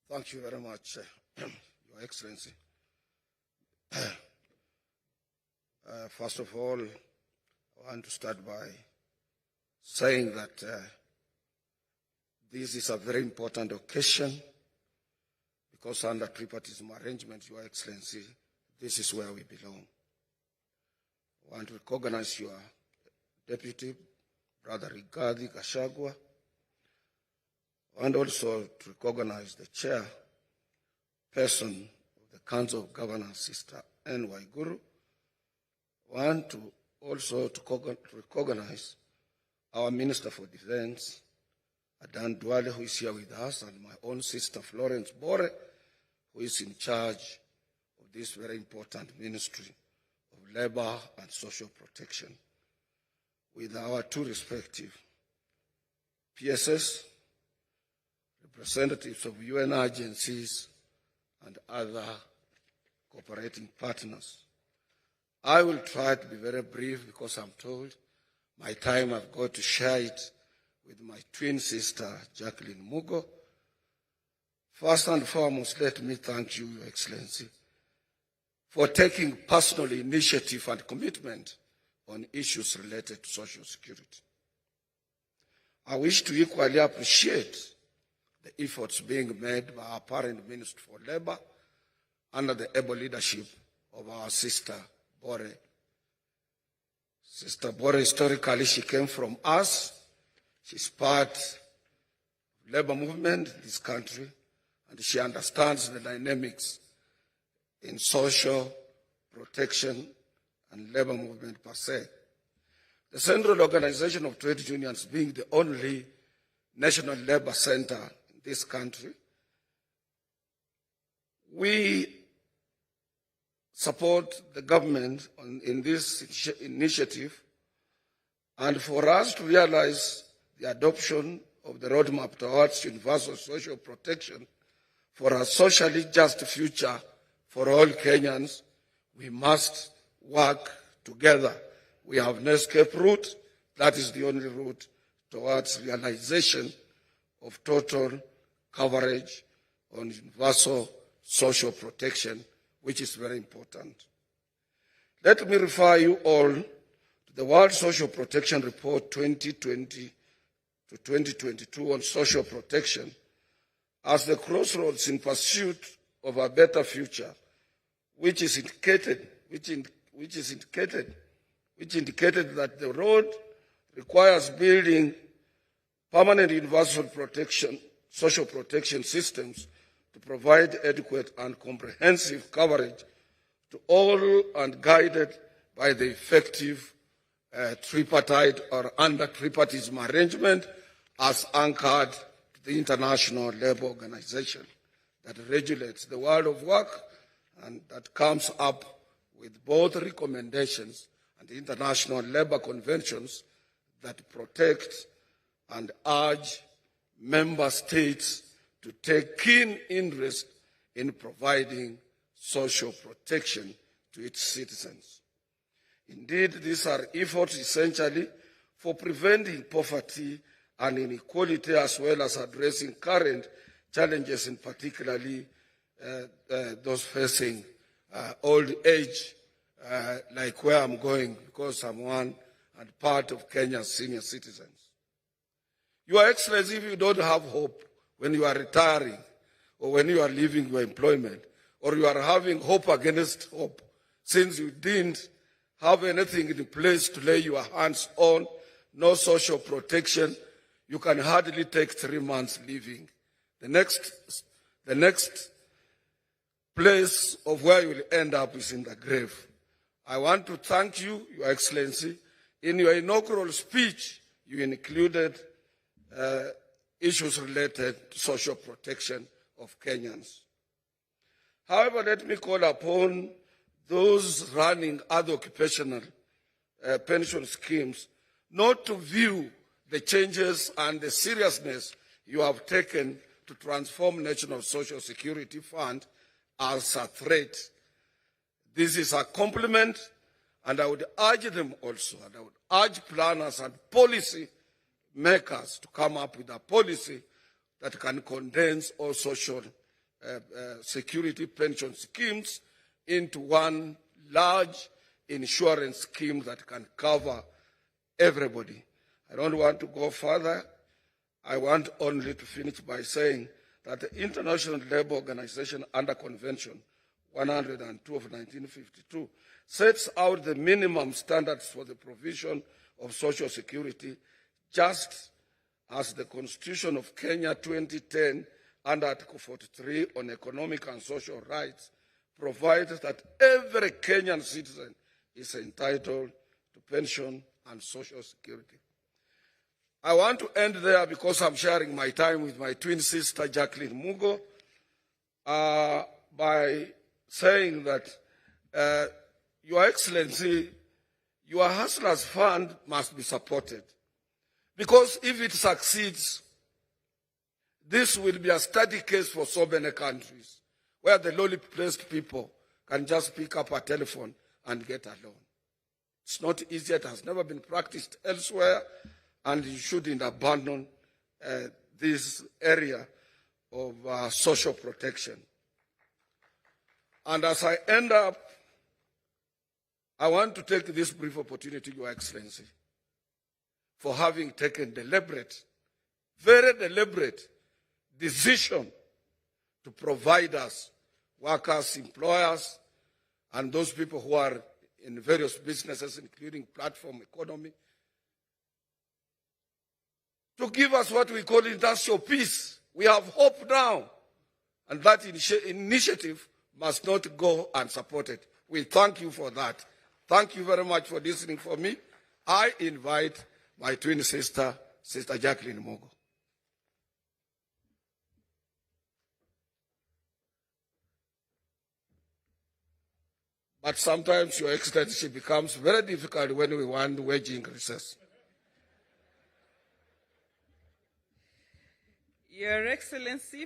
Thank you very much, Your Excellency. First of all, I want to start by saying that this is a very important occasion because under tripartism arrangement, Your Excellency, this is where we belong. I want to recognize your Deputy, Brother Rigathi Gachagua, and also to recognize the chairperson of the Council of Governors, Sister N. Waiguru. I want to also to recognize our Minister for Defense, Adan Duale, who is here with us, and my own sister, Florence Bore, who is in charge of this very important ministry of labor and social protection, with our two respective PSS, representatives of UN agencies, and other cooperating partners. I will try to be very brief because I'm told my time I've got to share it with my twin sister, Jacqueline Mugo. First and foremost, let me thank you, Your Excellency, for taking personal initiative and commitment on issues related to social security. I wish to equally appreciate the efforts being made by our parent Minister for Labor under the able leadership of our sister Bore. Sister Bore, historically, she came from us. She's part of the labor movement in this country, and she understands the dynamics in social protection and labor movement per se. The Central Organization of Trade Unions, being the only national labor center in this country, we support the government in this initiative, and for us to realize the adoption of the roadmap towards universal social protection for a socially just future for all Kenyans, we must work together. We have no escape route. That is the only route towards realization of total coverage on universal social protection, which is very important. Let me refer you all to the World Social Protection Report 2020 to 2022 on social protection as the crossroads in pursuit of a better future, which indicated that the road requires building permanent universal protection, social protection systems to provide adequate and comprehensive coverage to all and guided by the effective tripartite or under tripartism arrangement as anchored to the International Labour Organization that regulates the world of work and that comes up with both recommendations and international labor conventions that protect and urge member states to take keen interest in providing social protection to its citizens. Indeed, these are efforts essentially for preventing poverty and inequality, as well as addressing current challenges, in particularly those facing old age, like where I'm going, because I'm one and part of Kenya's senior citizens. Your Excellency, if you don't have hope when you are retiring, or when you are leaving your employment, or you are having hope against hope, since you didn't have anything in place to lay your hands on, no social protection, you can hardly take 3 months leaving. The next place of where you will end up is in the grave. I want to thank you, Your Excellency. In your inaugural speech, you included issues related to social protection of Kenyans. However, let me call upon those running other occupational pension schemes not to view the changes and the seriousness you have taken to transform National Social Security Fund as a threat. This is a compliment, and I would urge them also, and I would urge planners and policy makers to come up with a policy that can condense all social security pension schemes into one large insurance scheme that can cover everybody. I don't want to go further. I want only to finish by saying that the International Labour Organization under Convention 102 of 1952 sets out the minimum standards for the provision of social security, just as the Constitution of Kenya 2010 under Article 43 on economic and social rights provides that every Kenyan citizen is entitled to pension and social security. I want to end there because I'm sharing my time with my twin sister, Jacqueline Mugo, by saying that, Your Excellency, your Hustlers Fund must be supported. Because if it succeeds, this will be a study case for so many countries, where the lowly placed people can just pick up a telephone and get a loan. It's not easy, it has never been practiced elsewhere, and you shouldn't abandon this area of social protection. And as I end up, I want to take this brief opportunity, Your Excellency, for having taken deliberate, very deliberate decision to provide us, workers, employers, and those people who are in various businesses, including platform economy, to give us what we call industrial peace. We have hope now, and that initiative must not go unsupported. We thank you for that. Thank you very much for listening for me. I invite my twin sister, Sister Jacqueline Mugo. But sometimes, Your Excellency, becomes very difficult when we want wage increases. Your Excellency,